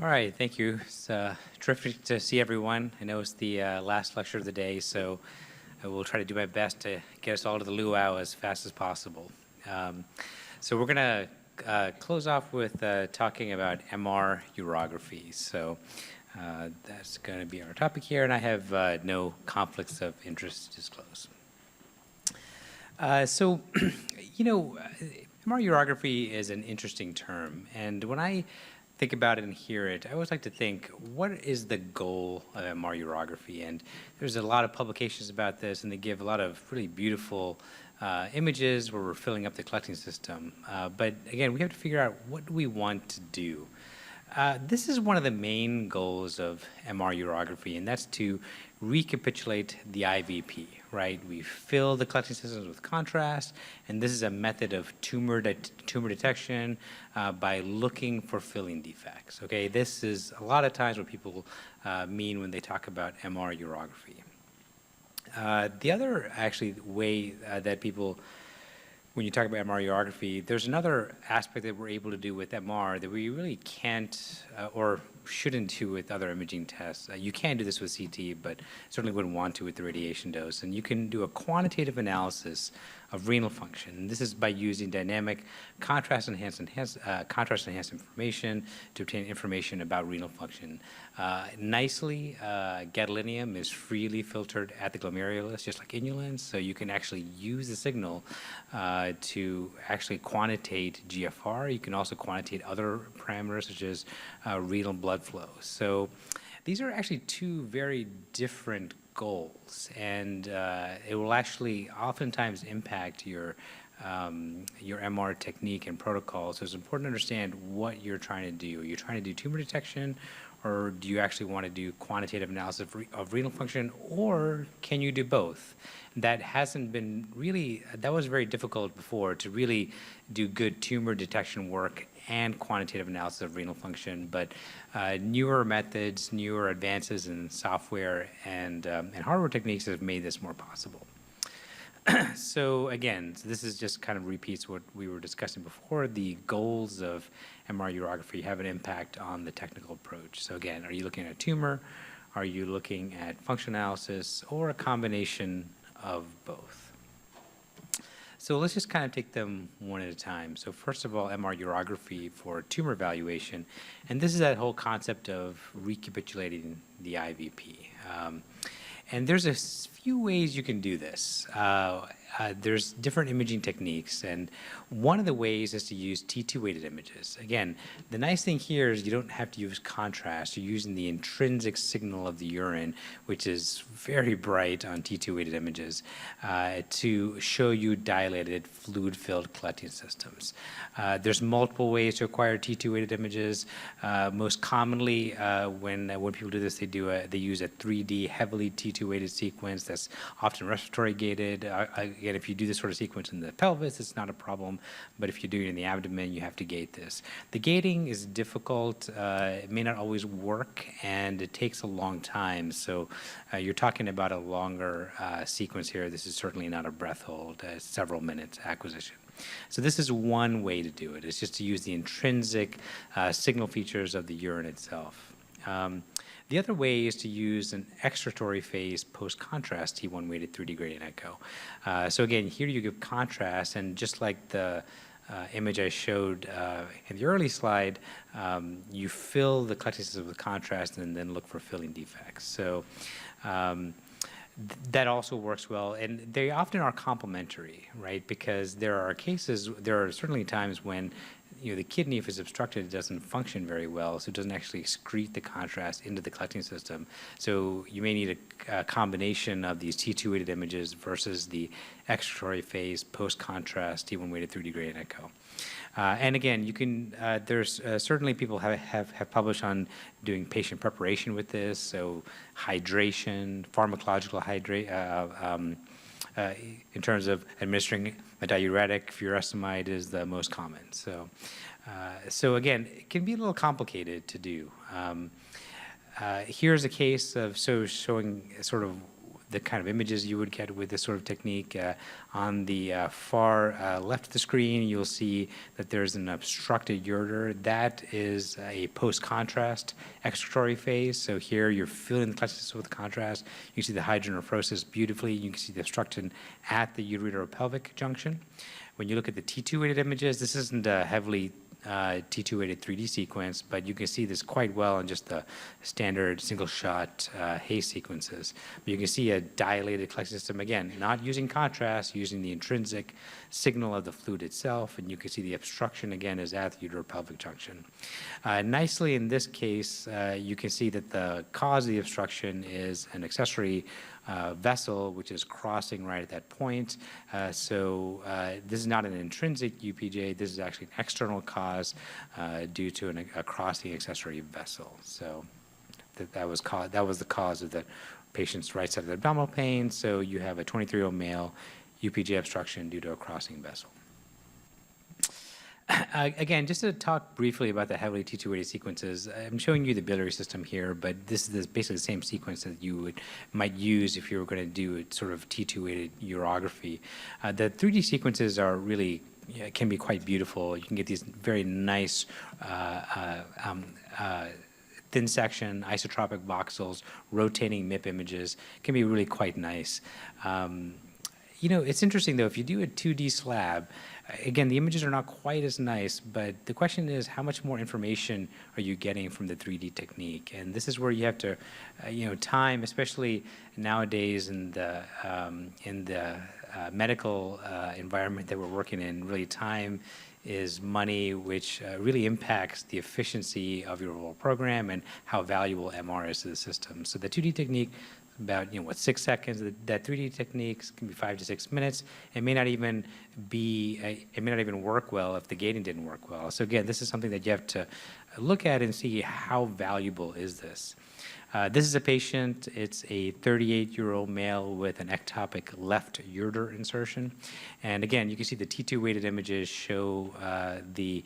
All right, thank you. It's terrific to see everyone. I know it's the last lecture of the day, so I will try to do my best to get us all to the luau as fast as possible. So we're going to close off with talking about MR urography. So that's going to be our topic here, and I have no conflicts of interest to disclose. So, MR urography is an interesting term, and when I think about it and hear it, I always like to think, what is the goal of MR urography? And there's a lot of publications about this, and they give a lot of really beautiful images where we're filling up the collecting system. But again, we have to figure out, what do we want to do? This is one of the main goals of MR urography, and that's to recapitulate the IVP, right? We fill the collecting systems with contrast, and this is a method of tumor detection by looking for filling defects, okay? This is a lot of times what people mean when they talk about MR urography. The other actually way that people, when you talk about MR urography, there's another aspect that we're able to do with MR that we really can't or shouldn't do with other imaging tests. You can do this with CT, but certainly wouldn't want to with the radiation dose. And you can do a quantitative analysis of renal function. And this is by using dynamic contrast-enhanced information to obtain information about renal function. Nicely, gadolinium is freely filtered at the glomerulus, just like inulin, so you can actually use the signal to actually quantitate GFR. You can also quantitate other parameters such as renal blood flow. So these are actually two very different goals, and it will actually oftentimes impact your MR technique and protocol. So it's important to understand what you're trying to do. Are you trying to do tumor detection, or do you actually want to do quantitative analysis of renal function, or can you do both? That hasn't been really, that was very difficult before to really do good tumor detection work and quantitative analysis of renal function, but newer methods, newer advances in software and hardware techniques have made this more possible. So again, this is just kind of repeats what we were discussing before. The goals of MR urography have an impact on the technical approach. So again, are you looking at a tumor? Are you looking at function analysis, or a combination of both? So let's just kind of take them one at a time. So first of all, MR urography for tumor evaluation, and this is that whole concept of recapitulating the IVP. And there's a few ways you can do this. There's different imaging techniques, and one of the ways is to use T2-weighted images. Again, the nice thing here is you don't have to use contrast. You're using the intrinsic signal of the urine, which is very bright on T2-weighted images, to show you dilated, fluid-filled collecting systems. There's multiple ways to acquire T2-weighted images. Most commonly, when people do this, they use a 3D heavily T2-weighted sequence that's often respiratory gated. Again, if you do this sort of sequence in the pelvis, it's not a problem, but if you do it in the abdomen, you have to gate this. The gating is difficult. It may not always work, and it takes a long time. So you're talking about a longer sequence here. This is certainly not a breath hold, several minutes acquisition. So this is one way to do it. It's just to use the intrinsic signal features of the urine itself. The other way is to use an excretory phase post-contrast T1 weighted 3D gradient echo. So again, here you give contrast, and just like the image I showed in the early slide, you fill the collecting system with contrast and then look for filling defects. So that also works well, and they often are complementary, right? Because there are certainly times when the kidney, if it's obstructed, it doesn't function very well, so it doesn't actually excrete the contrast into the collecting system. So you may need a combination of these T2-weighted images versus the excretory phase post-contrast T1 weighted 3D gradient echo. And again, you can, there's certainly people have published on doing patient preparation with this, so hydration, pharmacological hydration, in terms of administering a diuretic, furosemide is the most common. So again, it can be a little complicated to do. Here's a case of showing sort of the kind of images you would get with this sort of technique. On the far left of the screen, you'll see that there's an obstructed ureter. That is a post-contrast excretory phase. So here you're filling the collecting system with contrast. You can see the hydronephrosis beautifully. You can see the obstruction at the ureteropelvic junction. When you look at the T2-weighted images, this isn't a heavily T2-weighted 3D sequence, but you can see this quite well in just the standard single-shot haze sequences. But you can see a dilated collecting system, again, not using contrast, using the intrinsic signal of the fluid itself, and you can see the obstruction, again, is at the ureteropelvic junction. Nicely, in this case, you can see that the cause of the obstruction is an accessory vessel, which is crossing right at that point. So this is not an intrinsic UPJ. This is actually an external cause due to a crossing accessory vessel. So that was the cause of the patient's right side of the abdominal pain. So you have a 23-year-old male UPJ obstruction due to a crossing vessel. Again, just to talk briefly about the heavily T2-weighted sequences, I'm showing you the biliary system here, but this is basically the same sequence that you might use if you were going to do a sort of T2-weighted urography. The 3D sequences are really can be quite beautiful. You can get these very nice thin section, isotropic voxels, rotating MIP images. Can be really quite nice. You know, it's interesting though, if you do a 2D slab, again, the images are not quite as nice, but the question is how much more information are you getting from the 3D technique? And this is where you have to, you know, time, especially nowadays in the medical environment that we're working in, really time is money, which really impacts the efficiency of your overall program and how valuable MR is to the system. So the 2D technique, about 6 seconds. That 3D techniques can be 5 to 6 minutes. It may not even work well if the gating didn't work well. So again, this is something that you have to look at and see how valuable is this. This is a patient. It's a 38-year-old male with an ectopic left ureter insertion. And again, you can see the T2 weighted images show the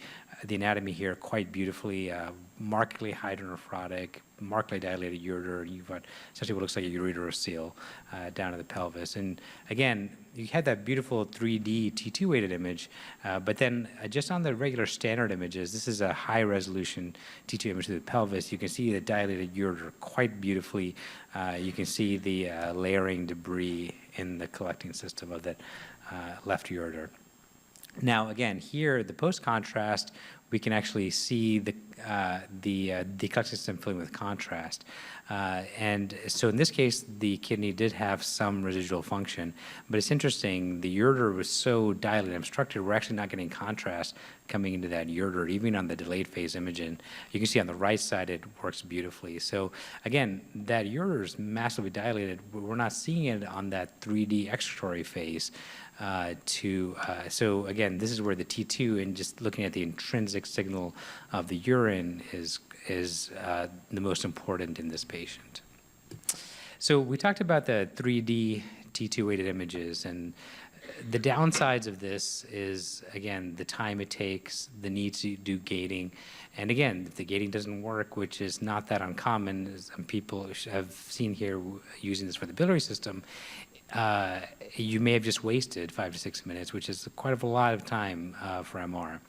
anatomy here quite beautifully, markedly hydronephrotic, markedly dilated ureter, and you've got essentially what looks like a ureteral seal down to the pelvis. And again, you had that beautiful 3D T2 weighted image, but then just on the regular standard images, this is a high resolution T2 image of the pelvis. You can see the dilated ureter quite beautifully. You can see the layering debris in the collecting system of that left ureter. Now, again, here, the post-contrast, we can actually see the collecting system filling with contrast. And so in this case, the kidney did have some residual function, but it's interesting, the ureter was so dilated and obstructed, we're actually not getting contrast coming into that ureter, even on the delayed phase imaging. You can see on the right side, it works beautifully. So again, that ureter is massively dilated. We're not seeing it on that 3D excretory phase. So again, this is where the T2 and just looking at the intrinsic signal of the urine is the most important in this patient. So we talked about the 3D T2 weighted images, and the downsides of this is, again, the time it takes, the need to do gating. And again, if the gating doesn't work, which is not that uncommon, as people have seen here using this for the biliary system, you may have just wasted 5 to 6 minutes, which is quite a lot of time for MR.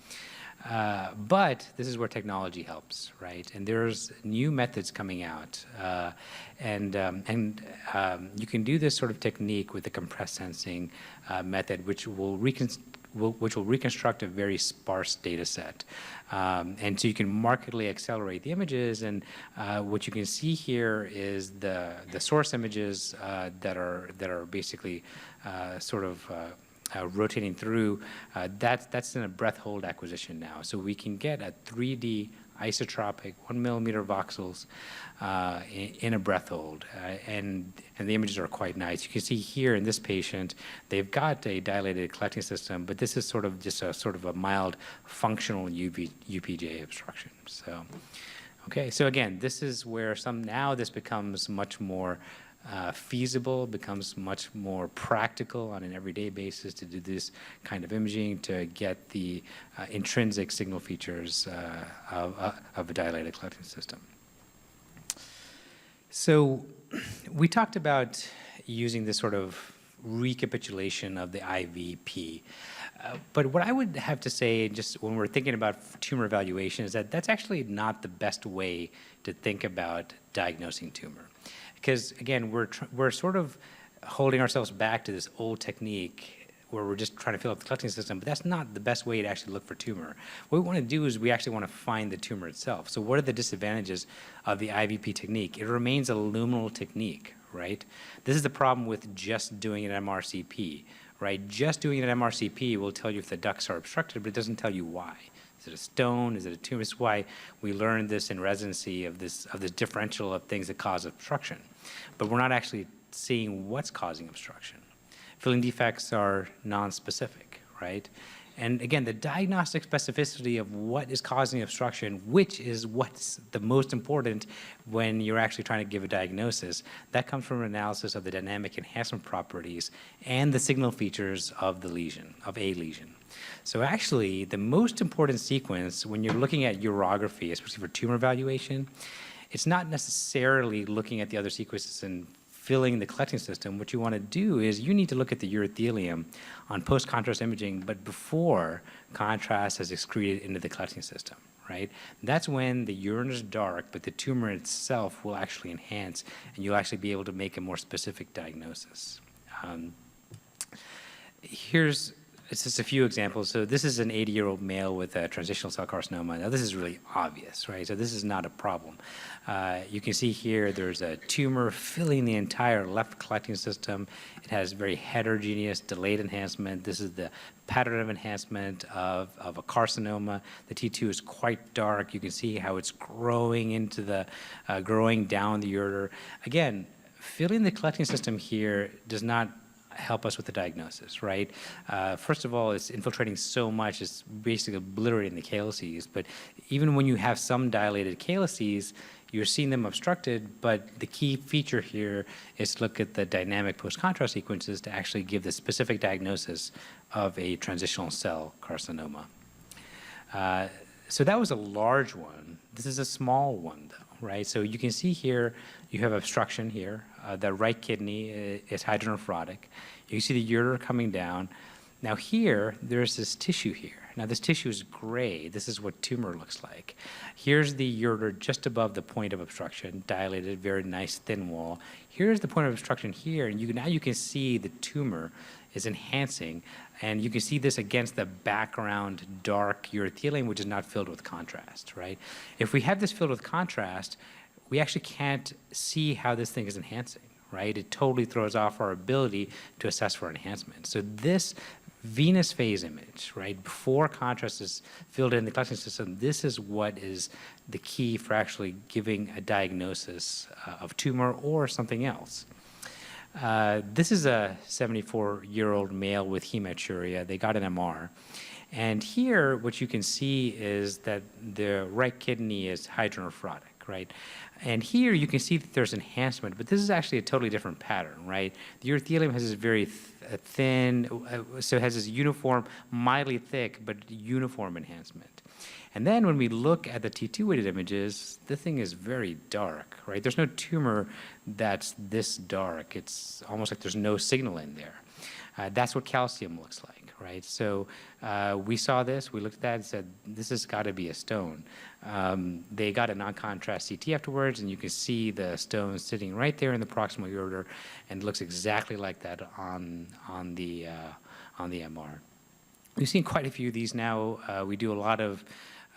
But this is where technology helps, right? And there's new methods coming out, and you can do this sort of technique with the compressed sensing method, which will reconstruct a very sparse data set. And so you can markedly accelerate the images, and what you can see here is the source images that are basically sort of rotating through. That's in a breath hold acquisition now. So we can get a 3D isotropic 1 millimeter voxels in a breath hold, and the images are quite nice. You can see here in this patient, they've got a dilated collecting system, but this is sort of just a sort of a mild functional UPJ obstruction. So, okay, so again, this is where now this becomes much more feasible, becomes much more practical on an everyday basis to do this kind of imaging to get the intrinsic signal features of a dilated collecting system. So we talked about, using this sort of recapitulation of the IVP. But what I would have to say, just when we're thinking about tumor evaluation, is that that's actually not the best way to think about diagnosing tumor. Because again, we're sort of holding ourselves back to this old technique where we're just trying to fill up the collecting system, but that's not the best way to actually look for tumor. What we want to do is we actually want to find the tumor itself. So what are the disadvantages of the IVP technique? It remains a luminal technique, right? This is the problem with just doing an MRCP, right? Just doing an MRCP will tell you if the ducts are obstructed, but it doesn't tell you why. Is it a stone? Is it a tumor? This is why we learned this in residency of this differential of things that cause obstruction. But we're not actually seeing what's causing obstruction. Filling defects are non-specific, right? And again, the diagnostic specificity of what is causing obstruction, which is what's the most important when you're actually trying to give a diagnosis, that comes from an analysis of the dynamic enhancement properties and the signal features of the lesion, of a lesion. So actually, the most important sequence when you're looking at urography, especially for tumor evaluation, it's not necessarily looking at the other sequences and filling the collecting system. What you want to do is you need to look at the urothelium on post-contrast imaging, but before contrast has excreted into the collecting system, right? That's when the urine is dark, but the tumor itself will actually enhance, and you'll actually be able to make a more specific diagnosis. It's just a few examples. So this is an 80-year-old male with a transitional cell carcinoma. Now this is really obvious, right? So this is not a problem. You can see here there's a tumor filling the entire left collecting system. It has very heterogeneous delayed enhancement. This is the pattern of enhancement of a carcinoma. The T2 is quite dark. You can see how it's growing into the, growing down the ureter. Again, filling the collecting system here does not help us with the diagnosis, right? First of all, it's infiltrating so much, it's basically obliterating the calyces. But even when you have some dilated calyces, you're seeing them obstructed, but the key feature here is to look at the dynamic post-contrast sequences to actually give the specific diagnosis of a transitional cell carcinoma. So that was a large one. This is a small one, though, right? So you can see here, you have obstruction here. The right kidney is hydronephrotic. You can see the ureter coming down. Now here, there's this tissue here. Now this tissue is gray. This is what tumor looks like. Here's the ureter just above the point of obstruction, dilated, very nice thin wall. Here's the point of obstruction here, and now you can see the tumor is enhancing, and you can see this against the background dark urothelium, which is not filled with contrast, right? If we have this filled with contrast, we actually can't see how this thing is enhancing, right? It totally throws off our ability to assess for enhancement. So this venous phase image, right, before contrast is filled in the collecting system, this is what is the key for actually giving a diagnosis of tumor or something else. This is a 74-year-old male with hematuria. They got an MR. And here, what you can see is that the right kidney is hydronephrotic, right? And here you can see that there's enhancement, but this is actually a totally different pattern, right? The urothelium has this very thin, so it has this uniform, mildly thick, but uniform enhancement. And then when we look at the T2 weighted images, the thing is very dark, right? There's no tumor that's this dark. It's almost like there's no signal in there. That's what calcium looks like, right? So we saw this, we looked at that and said, this has got to be a stone. They got a non-contrast CT afterwards, and you can see the stone sitting right there in the proximal ureter, and it looks exactly like that on the MR. We've seen quite a few of these now. We do a lot of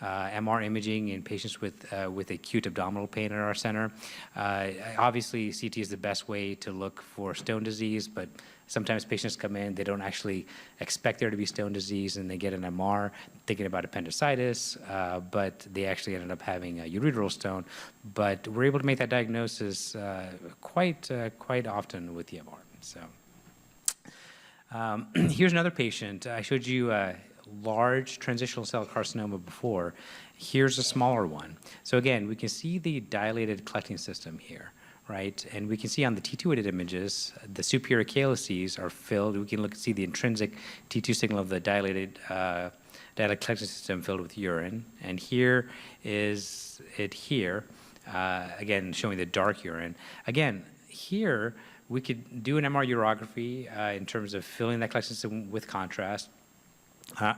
MR imaging in patients with acute abdominal pain at our center. Obviously, CT is the best way to look for stone disease, but sometimes patients come in, they don't actually expect there to be stone disease, and they get an MR thinking about appendicitis, but they actually ended up having a ureteral stone. But we're able to make that diagnosis quite often with the MR. So here's another patient. I showed you a large transitional cell carcinoma before. Here's a smaller one. So again, we can see the dilated collecting system here, right? And we can see on the T2 weighted images, the superior calyces are filled. We can see the intrinsic T2 signal of the dilated collecting system filled with urine. And here is it here, again, showing the dark urine. Again, here, we could do an MR urography in terms of filling that collection system with contrast. On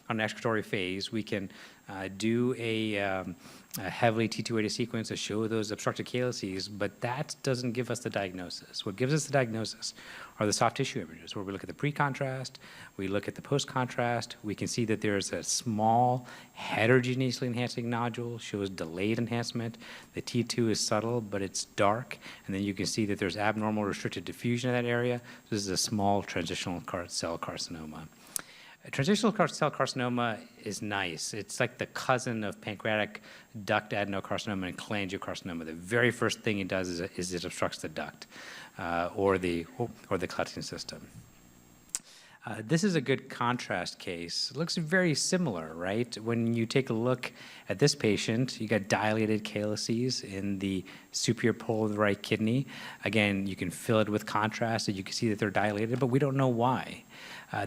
an excretory phase, we can do a heavily T2-weighted sequence to show those obstructed calyces, but that doesn't give us the diagnosis. What gives us the diagnosis are the soft tissue images, where we look at the pre-contrast, we look at the post-contrast, we can see that there's a small heterogeneously enhancing nodule, shows delayed enhancement. The T2 is subtle, but it's dark, and then you can see that there's abnormal restricted diffusion in that area. This is a small transitional cell carcinoma. Transitional cell carcinoma is nice. It's like the cousin of pancreatic duct adenocarcinoma and cholangiocarcinoma. The very first thing it does is it obstructs the duct or the collecting system. This is a good contrast case. It looks very similar, right? When you take a look at this patient, you got dilated calyces in the superior pole of the right kidney. Again, you can fill it with contrast, so you can see that they're dilated, but we don't know why.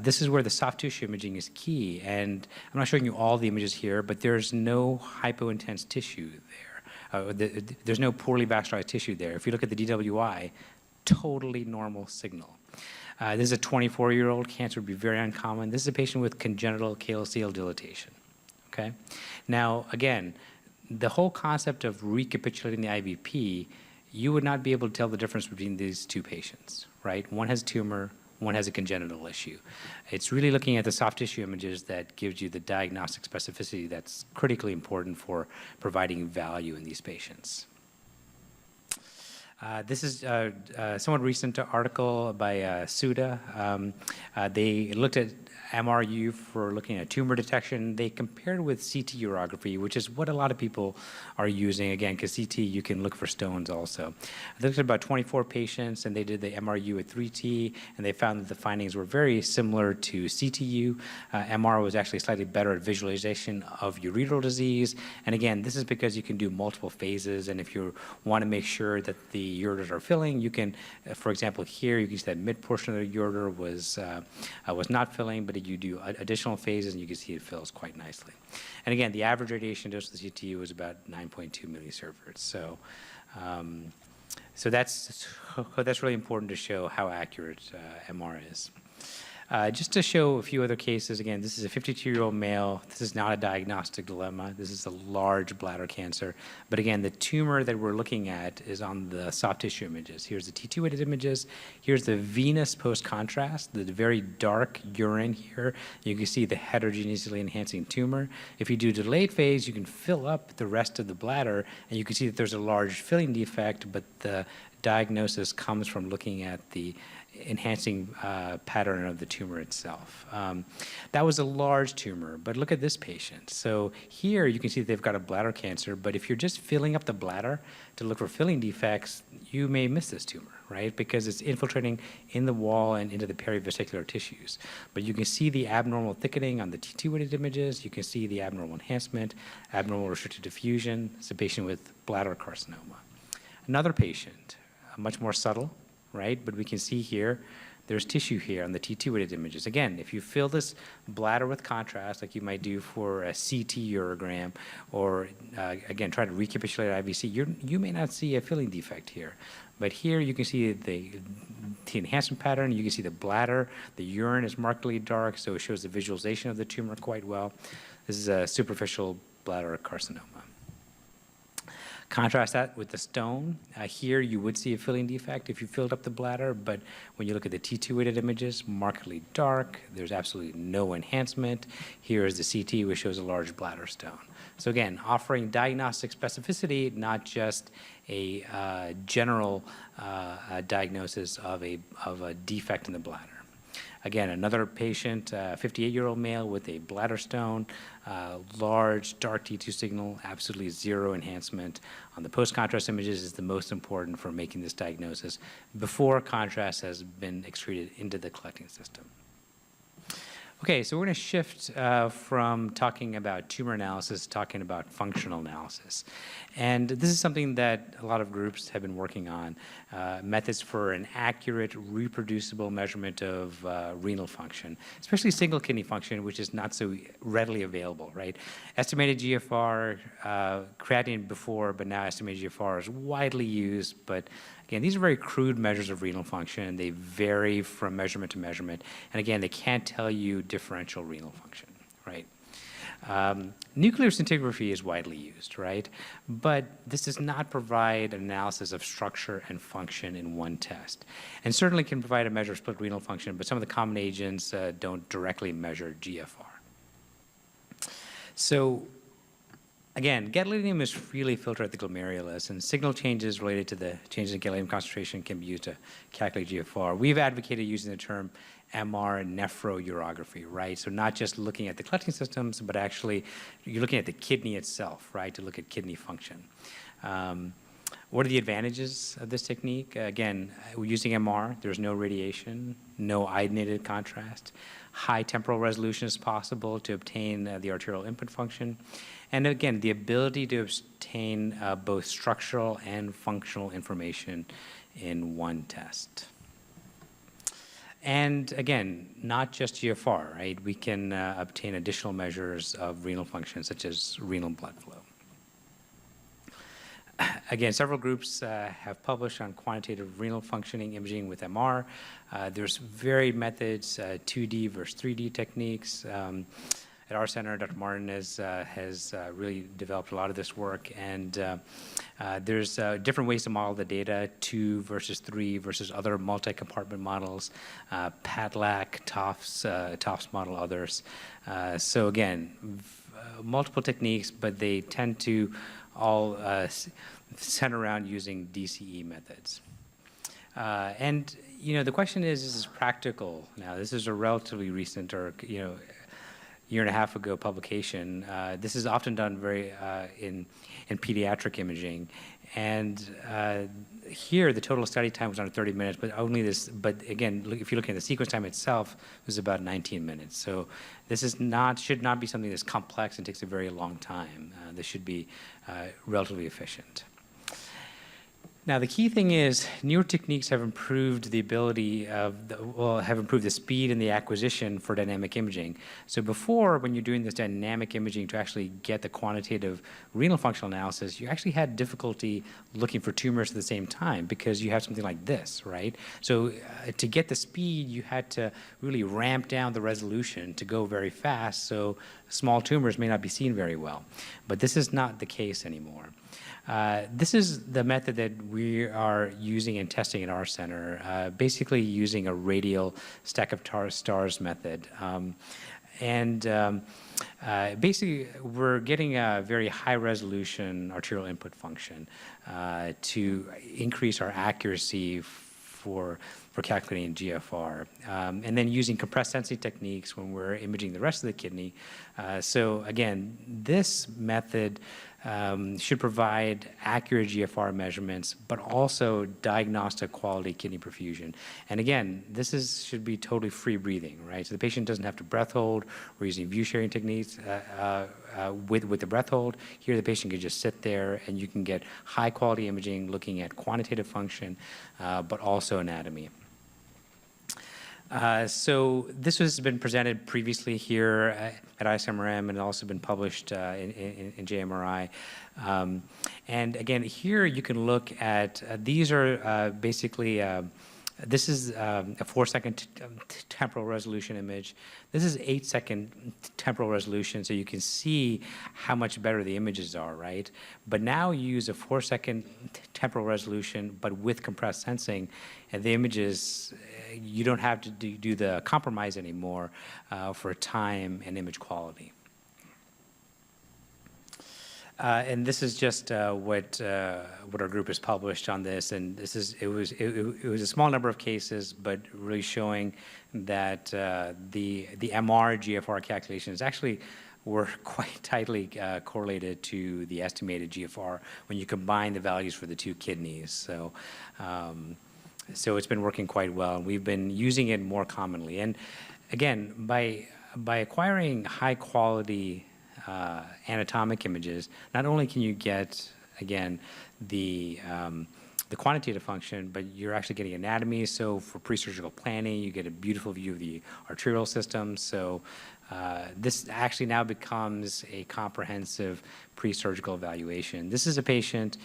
This is where the soft tissue imaging is key, and I'm not showing you all the images here, but there's no hypointense tissue there. There's no poorly vascularized tissue there. If you look at the DWI, totally normal signal. This is a 24-year-old. Cancer would be very uncommon. This is a patient with congenital calyceal dilatation, okay? Now, again, the whole concept of recapitulating the IVP, you would not be able to tell the difference between these two patients, right? One has tumor, one has a congenital issue. It's really looking at the soft tissue images that gives you the diagnostic specificity that's critically important for providing value in these patients. This is a somewhat recent article by Suda. They looked at MRU for looking at tumor detection. They compared with CT urography, which is what a lot of people are using, again, because CT, you can look for stones also. They looked at about 24 patients, and they did the MRU at 3T, and they found that the findings were very similar to CTU. MR was actually slightly better at visualization of ureteral disease. And again, this is because you can do multiple phases, and if you want to make sure that the ureters are filling, you can, for example, here, you can see that mid portion of the ureter was not filling, but you do additional phases, and you can see it fills quite nicely. And again, the average radiation dose of the CTU was about 9.2 millisieverts. So that's really important to show how accurate MR is. Just to show a few other cases, again, this is a 52-year-old male. This is not a diagnostic dilemma. This is a large bladder cancer. But again, the tumor that we're looking at is on the soft tissue images. Here's the T2-weighted images. Here's the venous post-contrast, the very dark urine here. You can see the heterogeneously enhancing tumor. If you do delayed phase, you can fill up the rest of the bladder, and you can see that there's a large filling defect, but the diagnosis comes from looking at the enhancing pattern of the tumor itself. That was a large tumor, but look at this patient. So here you can see they've got a bladder cancer, but if you're just filling up the bladder to look for filling defects, you may miss this tumor, right? Because it's infiltrating in the wall and into the perivesicular tissues. But you can see the abnormal thickening on the T2-weighted images. You can see the abnormal enhancement, abnormal restricted diffusion. It's a patient with bladder carcinoma. Another patient, much more subtle, right? But we can see here, there's tissue here on the T2-weighted images. Again, if you fill this bladder with contrast, like you might do for a CT urogram, or again, try to recapitulate IVC, you may not see a filling defect here. But here you can see the enhancement pattern, you can see the bladder, the urine is markedly dark, so it shows the visualization of the tumor quite well. This is a superficial bladder carcinoma. Contrast that with the stone. Here you would see a filling defect if you filled up the bladder, but when you look at the T2-weighted images, markedly dark, there's absolutely no enhancement. Here is the CT, which shows a large bladder stone. So again, offering diagnostic specificity, not just a general diagnosis of a defect in the bladder. Again, another patient, 58-year-old male with a bladder stone, large dark T2 signal, absolutely zero enhancement. On the post-contrast images is the most important for making this diagnosis before contrast has been excreted into the collecting system. Okay, so we're going to shift from talking about tumor analysis to talking about functional analysis. And this is something that a lot of groups have been working on, methods for an accurate, reproducible measurement of renal function, especially single kidney function, which is not so readily available, right? Estimated GFR, creatinine before, but now estimated GFR is widely used, but again, these are very crude measures of renal function. They vary from measurement to measurement. And again, they can't tell you differential renal function, right? Nuclear scintigraphy is widely used, right? But this does not provide an analysis of structure and function in one test. And certainly can provide a measure of split renal function, but some of the common agents don't directly measure GFR. So again, gadolinium is freely filtered at the glomerulus, and signal changes related to the changes in gadolinium concentration can be used to calculate GFR. We've advocated using the term MR nephrourography, right? So not just looking at the collecting systems, but actually you're looking at the kidney itself, right, to look at kidney function. What are the advantages of this technique? Again, we're using MR. There's no radiation, no iodinated contrast. High temporal resolution is possible to obtain the arterial input function. And again, the ability to obtain both structural and functional information in one test. And again, not just GFR, right? We can obtain additional measures of renal function, such as renal blood flow. Again, several groups have published on quantitative renal functioning imaging with MR. There's varied methods, 2D versus 3D techniques. At our center, Dr. Martin has really developed a lot of this work, and there's different ways to model the data, 2 versus 3 versus other multi-compartment models, PATLAC, Tofts model, others. So again, multiple techniques, but they tend to all center around using DCE methods. And, you know, the question is this practical? Now, this is a relatively recent, or, you know, year and a half ago publication. This is often done very in pediatric imaging, and here the total study time was under 30 minutes, but only this. But again, if you look at the sequence time itself, it was about 19 minutes. So this is should not be something that's complex and takes a very long time. This should be relatively efficient. Now, the key thing is newer techniques have improved the ability of, have improved the speed and the acquisition for dynamic imaging. So before, when you're doing this dynamic imaging to actually get the quantitative renal functional analysis, you actually had difficulty looking for tumors at the same time because you have something like this, right? So to get the speed, you had to really ramp down the resolution to go very fast, so small tumors may not be seen very well. But this is not the case anymore. This is the method that we are using and testing at our center, basically using a radial stack of stars method. Basically, we're getting a very high resolution arterial input function to increase our accuracy for calculating GFR, and then using compressed sensing techniques when we're imaging the rest of the kidney. So again, this method should provide accurate GFR measurements, but also diagnostic quality kidney perfusion. And again, this should be totally free breathing, right? So the patient doesn't have to breath hold. We're using view sharing techniques with the breath hold. Here, the patient can just sit there, and you can get high quality imaging looking at quantitative function, but also anatomy. So this has been presented previously here at ISMRM and also been published in JMRI. And again, here you can look at, these are basically, this is a 4-second temporal resolution image. This is 8-second temporal resolution, so you can see how much better the images are, right? But now you use a 4-second temporal resolution, but with compressed sensing, and the images, you don't have to do the compromise anymore for time and image quality. And this is just what our group has published on this, and this is it was a small number of cases, but really showing that the MR GFR calculations actually were quite tightly correlated to the estimated GFR when you combine the values for the two kidneys. So. So it's been working quite well, and we've been using it more commonly. And again, by by acquiring high quality anatomic images, not only can you get, again, the quantitative function, but you're actually getting anatomy. So for pre-surgical planning, you get a beautiful view of the arterial system. So this actually now becomes a comprehensive pre-surgical evaluation. This is a patient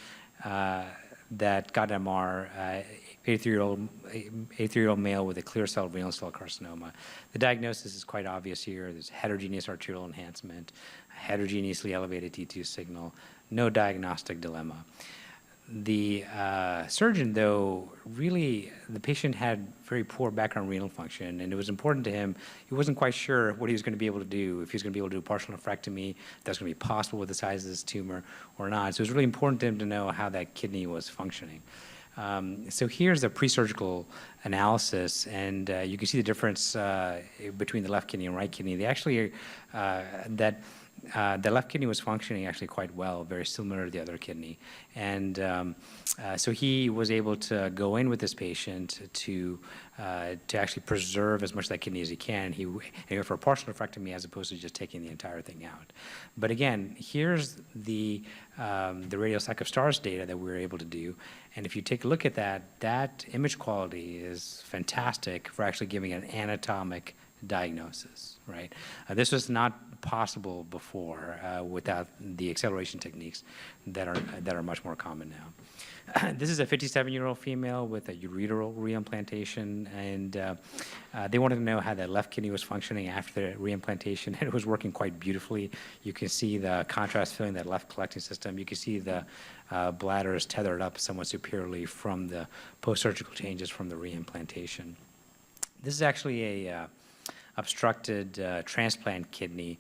that got MR, 83-year-old male with a clear cell renal cell carcinoma. The diagnosis is quite obvious here. There's heterogeneous arterial enhancement, heterogeneously elevated T2 signal, no diagnostic dilemma. The surgeon, though, really, the patient had very poor background renal function, and it was important to him. He wasn't quite sure what he was going to be able to do, if he was going to be able to do partial nephrectomy, if that's going to be possible with the size of this tumor or not. So it was really important to him to know how that kidney was functioning. So here's the pre-surgical analysis, and you can see the difference between the left kidney and right kidney. They actually, the left kidney was functioning actually quite well, very similar to the other kidney. And so he was able to go in with this patient to actually preserve as much of that kidney as he can. He went for a partial nephrectomy as opposed to just taking the entire thing out. But again, here's the radioscopic stars data that we were able to do. And if you take a look at that, that image quality is fantastic for actually giving an anatomic diagnosis, right? This was not possible before without the acceleration techniques that are much more common now. This is a 57-year-old female with a ureteral re-implantation, and they wanted to know how the left kidney was functioning after the re-implantation, and it was working quite beautifully. You can see the contrast filling that left collecting system. You can see the bladder is tethered up somewhat superiorly from the post-surgical changes from the re-implantation. This is actually a obstructed transplant kidney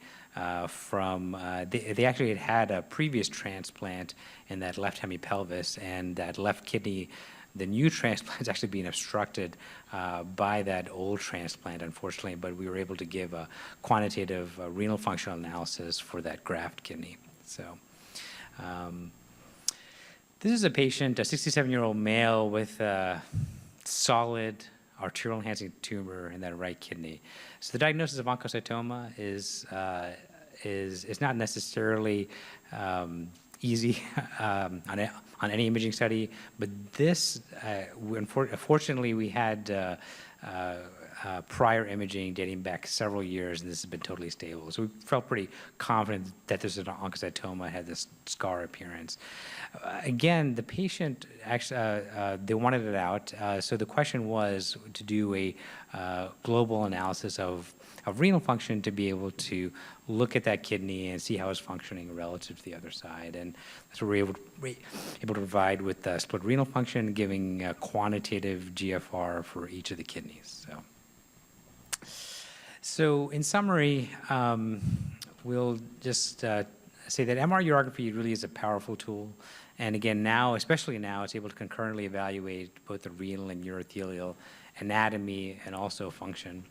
from, they actually had a previous transplant in that left hemipelvis, and that left kidney, the new transplant is actually being obstructed by that old transplant, unfortunately, but we were able to give a quantitative renal functional analysis for that graft kidney. So this is a patient, a 67-year-old male with a solid arterial enhancing tumor in that right kidney. So the diagnosis of oncocytoma is not necessarily easy on any imaging study, but this, unfortunately, we had prior imaging dating back several years, and this has been totally stable. So we felt pretty confident that this is an oncocytoma, had this scar appearance. Again, the patient actually, they wanted it out, so the question was to do a global analysis of renal function to be able to look at that kidney and see how it's functioning relative to the other side. And that's what we're able to provide with split renal function, giving quantitative GFR for each of the kidneys. So in summary, we'll just say that MR urography really is a powerful tool. And again, now, especially now, it's able to concurrently evaluate both the renal and urothelial anatomy and also function.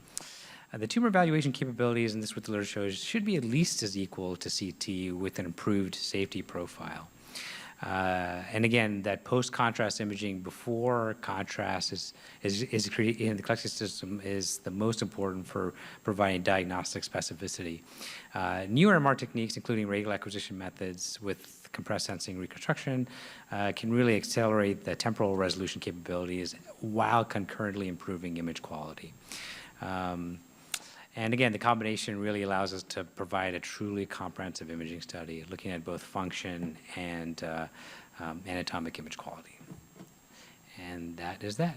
The tumor evaluation capabilities, and this is what the literature shows, should be at least as equal to CT with an improved safety profile. And again, that post-contrast imaging before contrast is in the collecting system is the most important for providing diagnostic specificity. Newer MR techniques, including radial acquisition methods with compressed sensing reconstruction, can really accelerate the temporal resolution capabilities while concurrently improving image quality. And again, the combination really allows us to provide a truly comprehensive imaging study, looking at both function and anatomic image quality. And that is that.